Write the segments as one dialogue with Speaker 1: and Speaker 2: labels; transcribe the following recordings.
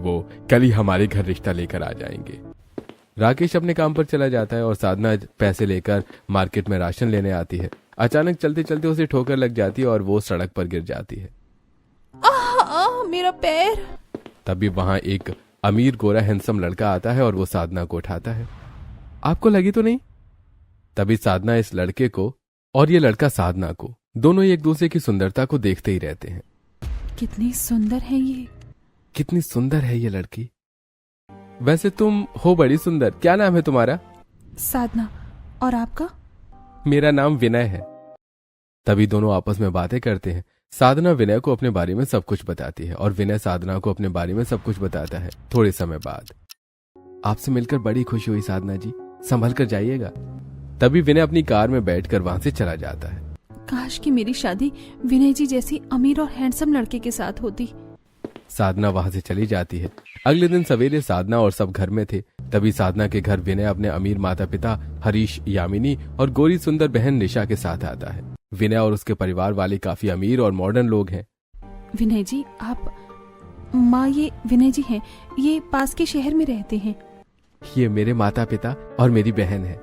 Speaker 1: वो कल ही हमारे घर रिश्ता लेकर आ जाएंगे। राकेश अपने काम पर चला जाता है और साधना पैसे लेकर मार्केट में राशन लेने आती है। अचानक चलते चलते उसे ठोकर लग जाती है और वो सड़क पर गिर जाती है।
Speaker 2: मेरा पैर।
Speaker 1: तभी वहां एक अमीर गोरा हैंडसम लड़का आता है और वो साधना को उठाता है। आपको लगी तो नहीं? तभी साधना इस लड़के को और ये लड़का साधना को, दोनों ही एक दूसरे की सुंदरता को देखते ही रहते हैं।
Speaker 2: कितनी सुंदर है ये,
Speaker 1: कितनी सुंदर है ये लड़की। वैसे तुम हो बड़ी सुंदर। क्या नाम है तुम्हारा?
Speaker 2: साधना। और आपका?
Speaker 1: मेरा नाम विनय है। तभी दोनों आपस में बातें करते हैं। साधना विनय को अपने बारे में सब कुछ बताती है और विनय साधना को अपने बारे में सब कुछ बताता है। थोड़े समय बाद, आपसे मिलकर बड़ी खुशी हुई साधना जी, संभल कर जाइएगा। तभी विनय अपनी कार में बैठकर वहां से चला जाता है।
Speaker 2: काश कि मेरी शादी विनय जी जैसी अमीर और हैंडसम लड़के के साथ होती।
Speaker 1: साधना वहां से चली जाती है। अगले दिन सवेरे साधना और सब घर में थे। तभी साधना के घर विनय अपने अमीर माता पिता हरीश, यामिनी और गोरी सुंदर बहन निशा के साथ आता है। विनय और उसके परिवार वाले काफी अमीर और मॉडर्न लोग हैं।
Speaker 2: विनय जी, आप माँ, ये विनय जी हैं, ये पास के शहर में रहते हैं।
Speaker 1: ये मेरे माता पिता और मेरी बहन है।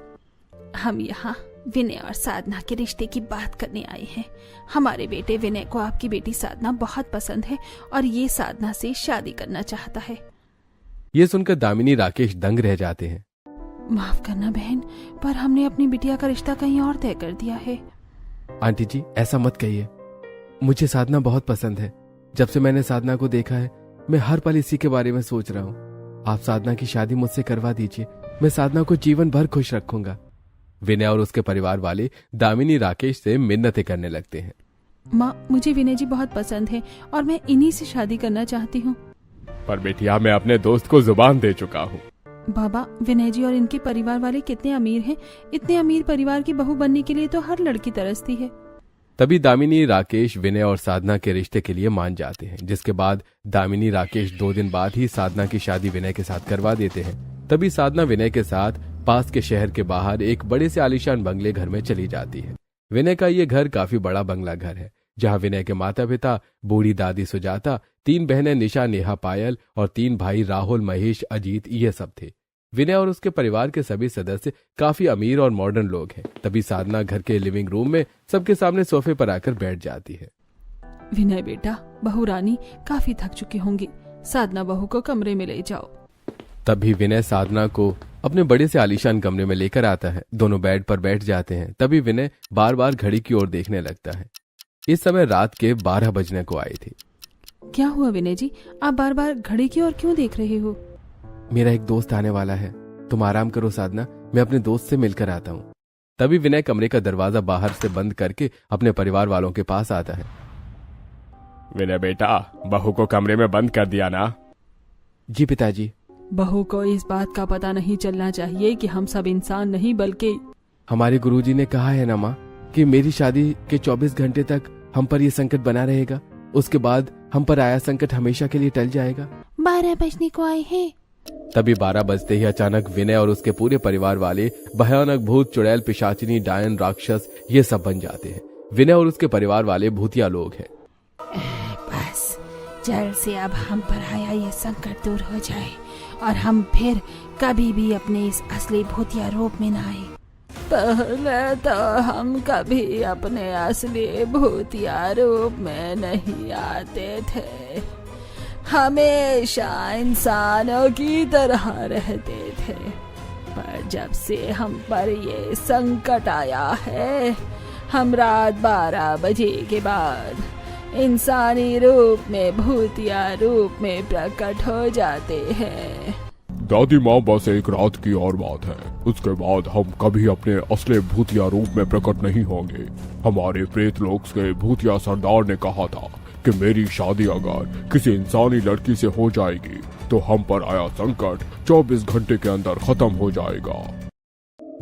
Speaker 2: हम यहाँ विनय और साधना के रिश्ते की बात करने आए हैं। हमारे बेटे विनय को आपकी बेटी साधना बहुत पसंद है और ये साधना से शादी करना चाहता है।
Speaker 1: ये सुनकर दामिनी, राकेश दंग रह जाते हैं।
Speaker 2: माफ करना बहन, पर हमने अपनी बिटिया का रिश्ता कहीं और तय कर दिया है।
Speaker 1: आंटी जी, ऐसा मत कहिए। मुझे साधना बहुत पसंद है। जब से मैंने साधना को देखा है, मैं हर पल इसी के बारे में सोच रहा हूँ। आप साधना की शादी मुझसे करवा दीजिए। मैं साधना को जीवन भर खुश रखूंगा। विनय और उसके परिवार वाले दामिनी, राकेश से मिन्नतें करने लगते हैं।
Speaker 2: माँ, मुझे विनय जी बहुत पसंद है और मैं इन्हीं से शादी करना चाहती हूँ।
Speaker 1: पर बेटिया, मैं अपने दोस्त को जुबान दे चुका हूँ।
Speaker 2: बाबा, विनय जी और इनके परिवार वाले कितने अमीर हैं। इतने अमीर परिवार की बहू बनने के लिए तो हर लड़की तरसती है।
Speaker 1: तभी दामिनी, राकेश विनय और साधना के रिश्ते के लिए मान जाते हैं, जिसके बाद दामिनी, राकेश 2 दिन बाद ही साधना की शादी विनय के साथ करवा देते हैं। तभी साधना विनय के साथ पास के शहर के बाहर एक बड़े से आलीशान बंगले घर में चली जाती है। विनय का ये घर काफी बड़ा बंगला घर है, जहाँ विनय के माता पिता, बूढ़ी दादी सुजाता, 3 बहनें निशा, नेहा, पायल और 3 भाई राहुल, महेश, अजीत, ये सब थे। विनय और उसके परिवार के सभी सदस्य काफी अमीर और मॉडर्न लोग हैं। तभी साधना घर के लिविंग रूम में सबके सामने सोफे पर आकर बैठ जाती है।
Speaker 2: विनय बेटा, बहू रानी काफी थक चुकी होंगी। साधना बहू को कमरे में ले जाओ।
Speaker 1: तभी विनय साधना को अपने बड़े से आलीशान कमरे में लेकर आता है। दोनों बेड पर बैठ जाते हैं। तभी विनय बार बार घड़ी की ओर देखने लगता है। इस समय रात के 12 बजने को आए थे।
Speaker 2: क्या हुआ विनय जी, आप बार बार घड़ी की ओर क्यों देख रहे हो?
Speaker 1: मेरा एक दोस्त आने वाला है। तुम आराम करो साधना, मैं अपने दोस्त से मिलकर आता हूँ। तभी विनय कमरे का दरवाजा बाहर से बंद करके अपने परिवार वालों के पास आता है। विनय बेटा, बहू को कमरे में बंद कर दिया ना? जी पिताजी।
Speaker 2: बहू को इस बात का पता नहीं चलना चाहिए कि हम सब इंसान नहीं बल्कि
Speaker 1: हमारे गुरुजी ने कहा है ना माँ कि मेरी शादी के 24 घंटे तक हम पर ये संकट बना रहेगा। उसके बाद हम पर आया संकट हमेशा के लिए टल जाएगा।
Speaker 2: 12 बजने को आए हैं।
Speaker 1: तभी 12 बजते ही अचानक विनय और उसके पूरे परिवार वाले भयानक भूत, चुड़ैल, पिशाचिनी, डायन, राक्षस ये सब बन जाते हैं। विनय और उसके परिवार वाले भूतिया लोग हैं।
Speaker 2: बस जल्द से अब हम पर आया ये संकट दूर हो जाए और हम फिर कभी भी अपने इस असली भूतिया रूप में न आए। पहले तो हम कभी अपने असली भूतिया रूप में नहीं आते थे, हमेशा इंसानों की तरह रहते थे। पर जब से हम पर ये संकट आया है, हम रात 12 बजे के बाद इंसानी रूप में भूतिया रूप में प्रकट हो जाते हैं।
Speaker 3: दादी माँ, बस एक रात की और बात है। उसके बाद हम कभी अपने असली भूतिया रूप में प्रकट नहीं होंगे। हमारे प्रेत लोक के भूतिया सरदार ने कहा था कि मेरी शादी अगर किसी इंसानी लड़की से हो जाएगी तो हम पर आया संकट 24 घंटे के अंदर खत्म हो जाएगा।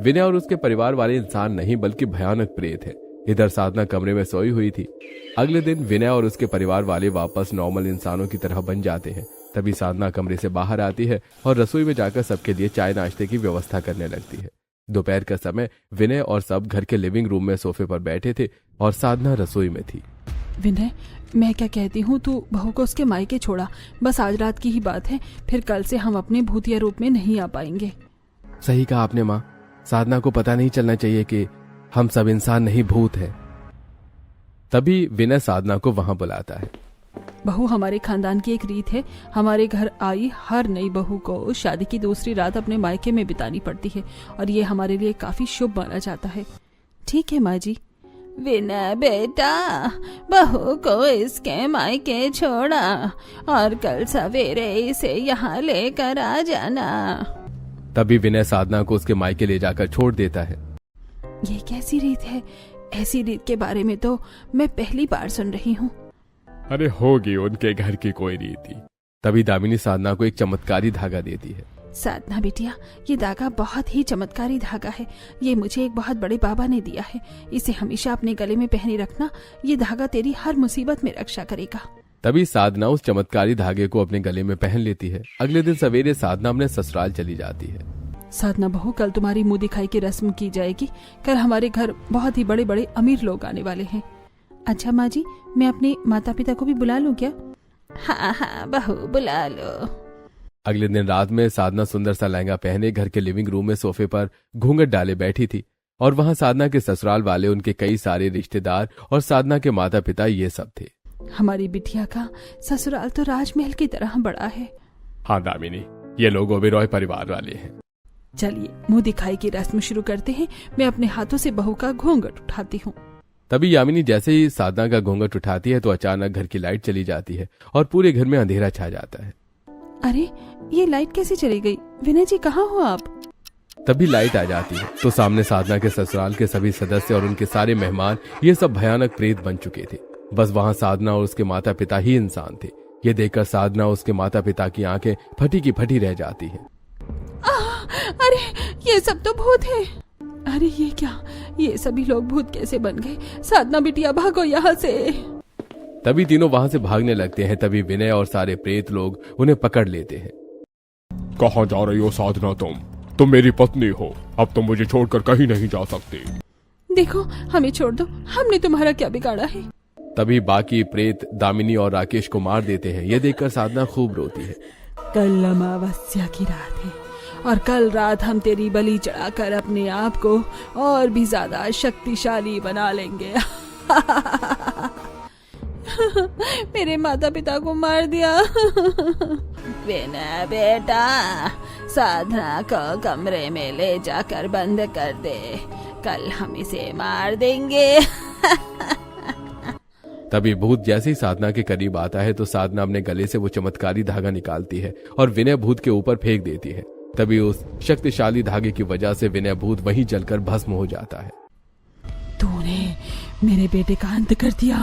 Speaker 1: विनय और उसके परिवार वाले इंसान नहीं बल्कि भयानक प्रेत है। इधर साधना कमरे में सोई हुई थी। अगले दिन विनय और उसके परिवार वाले वापस नॉर्मल इंसानों की तरह बन जाते हैं। तभी साधना कमरे से बाहर आती है और रसोई में जाकर सबके लिए चाय नाश्ते की व्यवस्था करने लगती है। दोपहर का समय विनय और सब घर के लिविंग रूम में सोफे पर बैठे थे और साधना रसोई में थी।
Speaker 2: विनय, मैं क्या कहती हूँ, तू बहू को उसके मायके छोड़ा। बस आज रात की ही बात है, फिर कल से हम अपने भूतिया रूप में नहीं आ पाएंगे।
Speaker 1: सही कहा आपने माँ। साधना को पता नहीं चलना चाहिए कि हम सब इंसान नहीं भूत हैं। तभी विनय साधना को वहां बुलाता है।
Speaker 2: बहू, हमारे खानदान की एक रीत है, हमारे घर आई हर नई बहू को शादी की दूसरी रात अपने मायके में बितानी पड़ती है और ये हमारे लिए काफी शुभ माना जाता है। ठीक है माँ जी। विनय बेटा, बहू को इसके मायके छोड़ा और कल सवेरे इसे यहाँ लेकर आ जाना।
Speaker 1: तभी विनय साधना को उसके मायके ले जाकर छोड़ देता है।
Speaker 2: ये कैसी रीत है? ऐसी रीत के बारे में तो मैं पहली बार सुन रही हूँ।
Speaker 1: अरे होगी उनके घर की कोई रीति। तभी दामिनी साधना को एक चमत्कारी धागा देती है।
Speaker 2: साधना बिटिया, ये धागा बहुत ही चमत्कारी धागा है। ये मुझे एक बहुत बड़े बाबा ने दिया है। इसे हमेशा अपने गले में पहने रखना। ये धागा तेरी हर मुसीबत में रक्षा करेगा।
Speaker 1: तभी साधना उस चमत्कारी धागे को अपने गले में पहन लेती है। अगले दिन सवेरे साधना अपने ससुराल चली जाती है।
Speaker 2: साधना बहू, कल तुम्हारी मुंह दिखाई की रस्म की जाएगी। कल हमारे घर बहुत ही बड़े बड़े अमीर लोग आने वाले हैं। अच्छा माँ जी, मैं अपने माता पिता को भी बुला लूं क्या? हाँ हाँ बहू, बुला लो।
Speaker 1: अगले दिन रात में साधना सुंदर सा लहंगा पहने घर के लिविंग रूम में सोफे पर घूंघट डाले बैठी थी और वहां साधना के ससुराल वाले, उनके कई सारे रिश्तेदार और साधना के माता पिता ये सब थे।
Speaker 2: हमारी बिटिया का ससुराल तो राजमहल की तरह बड़ा है।
Speaker 1: हाँ दामिनी, ये लोग ओबेरॉय परिवार वाले हैं।
Speaker 2: चलिए मुंह दिखाई की रस्म शुरू करते हैं। मैं अपने हाथों से बहू का घूंघट उठाती हूँ।
Speaker 1: तभी यामिनी जैसे ही साधना का घूंघट उठाती है तो अचानक घर की लाइट चली जाती है और पूरे घर में अंधेरा छा जाता है।
Speaker 2: अरे, ये लाइट कैसे चली गई? विनय जी, कहाँ हो आप?
Speaker 1: तभी लाइट आ जाती है तो सामने साधना के ससुराल के सभी सदस्य और उनके सारे मेहमान, ये सब भयानक प्रेत बन चुके थे। बस वहां साधना और उसके माता पिता ही इंसान थे। ये देखकर साधना और उसके माता पिता की आंखें फटी की फटी रह जाती हैं।
Speaker 2: अरे, ये सब तो भूत है। अरे ये क्या? ये सभी लोग भूत कैसे बन गए? साधना बिटिया, भागो यहाँ से।
Speaker 1: तभी तीनों वहां से भागने लगते हैं। तभी विनय और सारे प्रेत लोग उन्हें पकड़ लेते हैं।
Speaker 3: कहाँ जा रही हो साधना? तुम मेरी पत्नी हो। अब तुम मुझे छोड़कर कहीं नहीं जा सकती।
Speaker 2: देखो, हमें छोड़ दो। हमने तुम्हारा क्या बिगाड़ा है?
Speaker 1: तभी बाकी प्रेत दामिनी और राकेश को मार देते हैं। ये देखकर साधना खूब रोती है।
Speaker 2: कल अमावस्या की रात है और कल रात हम तेरी बलि चढ़ाकर अपने आप को और भी ज्यादा शक्तिशाली बना लेंगे। मेरे माता पिता को मार दिया। विनय बेटा, साधना को कमरे में ले जाकर बंद कर दे। कल हम इसे मार देंगे।
Speaker 1: तभी भूत जैसे ही साधना के करीब आता है तो साधना अपने गले से वो चमत्कारी धागा निकालती है और विनय भूत के ऊपर फेंक देती है। तभी उस शक्तिशाली धागे की वजह से विनय भूत वहीं जलकर भस्म हो जाता है।
Speaker 2: तूने मेरे बेटे का अंत कर दिया।